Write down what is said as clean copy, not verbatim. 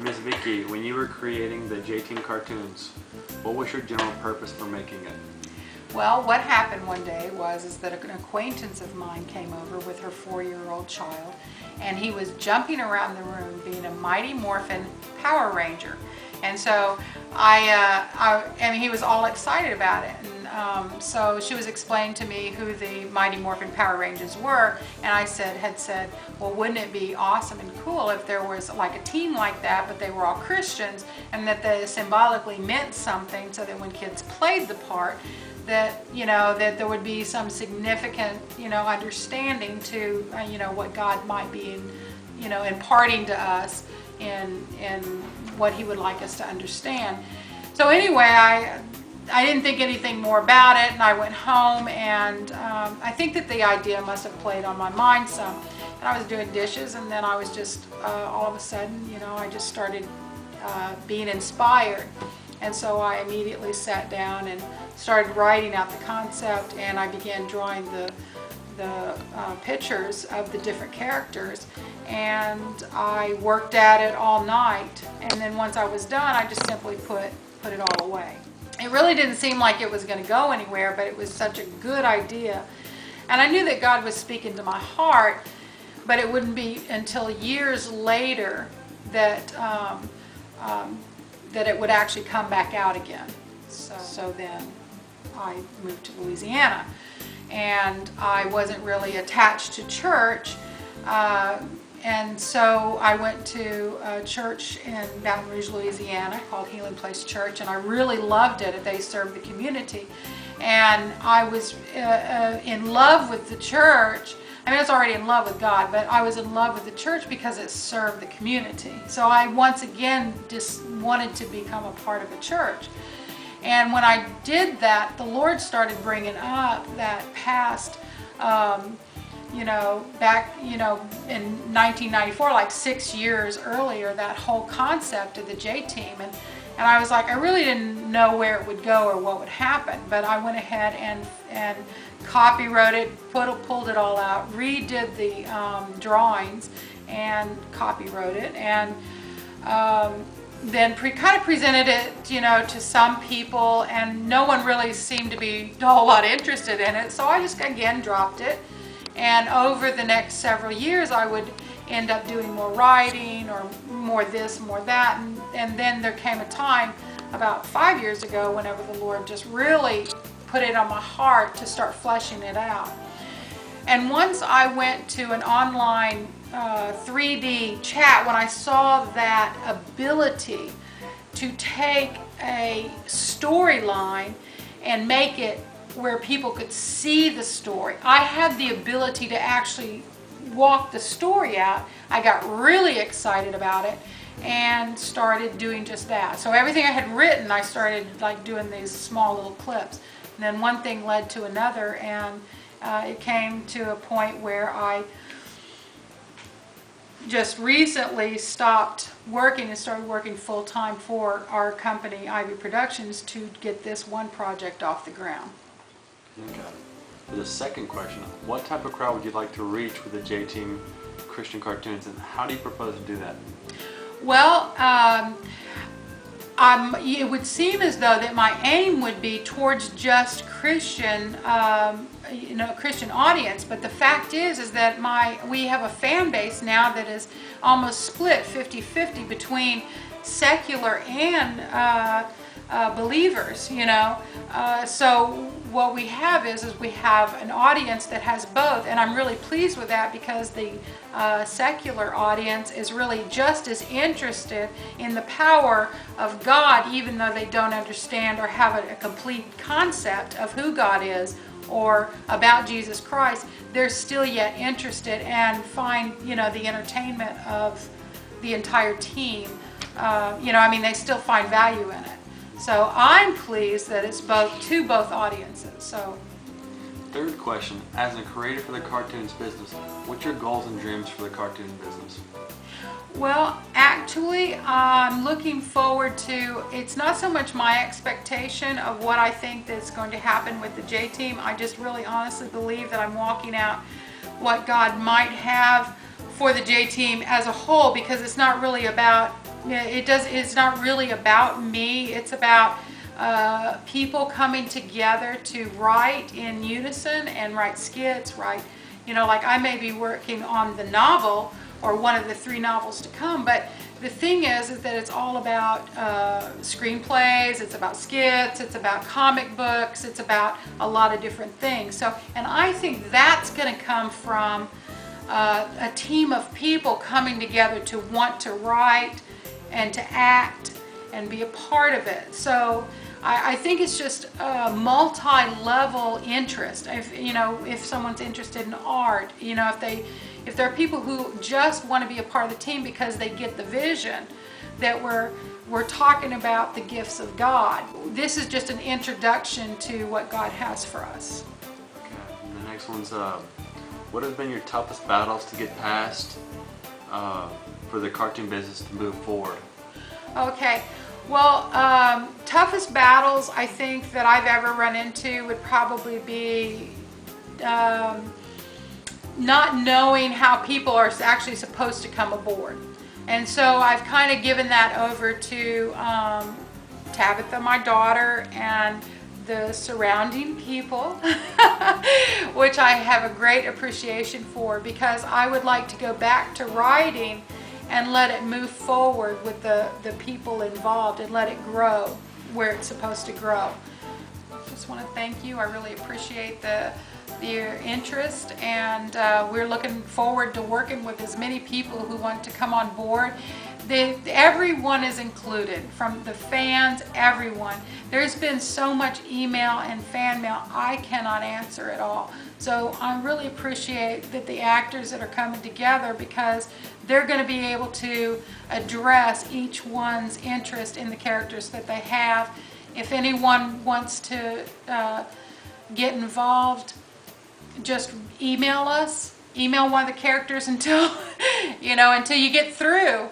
Miss Vicky, when you were creating the JTeam Cartoons, what was your general purpose for making it? Well, what happened one day is that an acquaintance of mine came over with her 4-year-old child, and he was jumping around the room being a Mighty Morphin Power Ranger. And so he was all excited about it. And so she was explaining to me who the Mighty Morphin Power Rangers were, and I had said, well, wouldn't it be awesome and cool if there was like a team like that, but they were all Christians, and that they symbolically meant something, so that when kids played the part, that that there would be some significant understanding to what God might be imparting to us in what He would like us to understand. So anyway, I didn't think anything more about it, and I went home, and I think that the idea must have played on my mind some. And I was doing dishes, and then I was just all of a sudden, I just started being inspired. And so I immediately sat down and started writing out the concept, and I began drawing the pictures of the different characters, and I worked at it all night, and then once I was done, I just simply put it all away. It really didn't seem like it was going to go anywhere, but it was such a good idea, and I knew that God was speaking to my heart, but it wouldn't be until years later that that it would actually come back out again. So then I moved to Louisiana, and I wasn't really attached to church, and so I went to a church in Baton Rouge, Louisiana called Healing Place Church, and I really loved it. They served the community, and I was in love with the church. I was already in love with God, but I was in love with the church because it served the community. So I once again just wanted to become a part of a church. And when I did that, the Lord started bringing up that past, back, in 1994, like 6 years earlier, that whole concept of the JTeam. And I was like, I really didn't know where it would go or what would happen, but I went ahead and copywrote it, pulled it all out, redid the drawings, and copywrote it, and then kind of presented it, to some people, and no one really seemed to be a whole lot interested in it. So I just again dropped it, and over the next several years, I would end up doing more writing or more this, more that, and then there came a time about 5 years ago whenever the Lord just really put it on my heart to start fleshing it out. And once I went to an online 3D chat, when I saw that ability to take a storyline and make it where people could see the story, I had the ability to actually walk the story out. I got really excited about it and started doing just that. So everything I had written, I started like doing these small little clips. And then one thing led to another, and it came to a point where I just recently stopped working and started working full-time for our company, Ivy Productions, to get this one project off the ground. Okay. For the second question, what type of crowd would you like to reach with the JTeam Christian Cartoons, and how do you propose to do that? Well, it would seem as though that my aim would be towards just Christian, Christian audience. But the fact is that we have a fan base now that is almost split 50-50 between secular and believers. So what we have is we have an audience that has both, and I'm really pleased with that, because the secular audience is really just as interested in the power of God, even though they don't understand or have a complete concept of who God is or about Jesus Christ. They're still yet interested and find the entertainment of the entire team. They still find value in it. So I'm pleased that it's to both audiences. So, third question, as a creator for the cartoons business, what's your goals and dreams for the cartoon business? Well, actually, I'm looking forward to, it's not so much my expectation of what I think that's going to happen with the JTeam. I just really honestly believe that I'm walking out what God might have for the JTeam as a whole, because it's not really about It's not really about me. It's about people coming together to write in unison and write skits, like I may be working on the novel or one of the 3 novels to come, but the thing is that it's all about screenplays, it's about skits, it's about comic books, it's about a lot of different things. So, and I think that's going to come from a team of people coming together to want to write and to act and be a part of it. So I think it's just a multi-level interest. If someone's interested in art, if there are people who just want to be a part of the team because they get the vision that we're talking about the gifts of God. This is just an introduction to what God has for us. Okay, and the next one's what have been your toughest battles to get past for the cartoon business to move forward? Okay, well, toughest battles I think that I've ever run into would probably be not knowing how people are actually supposed to come aboard. And so I've kind of given that over to Tabitha, my daughter, and the surrounding people, which I have a great appreciation for, because I would like to go back to writing and let it move forward with the people involved and let it grow where it's supposed to grow. Just want to thank you. I really appreciate your interest, and we're looking forward to working with as many people who want to come on board. Everyone is included, from the fans, everyone. There's been so much email and fan mail I cannot answer it all. So I really appreciate that the actors that are coming together, because they're going to be able to address each one's interest in the characters that they have. If anyone wants to get involved, just email us. Email one of the characters until you get through.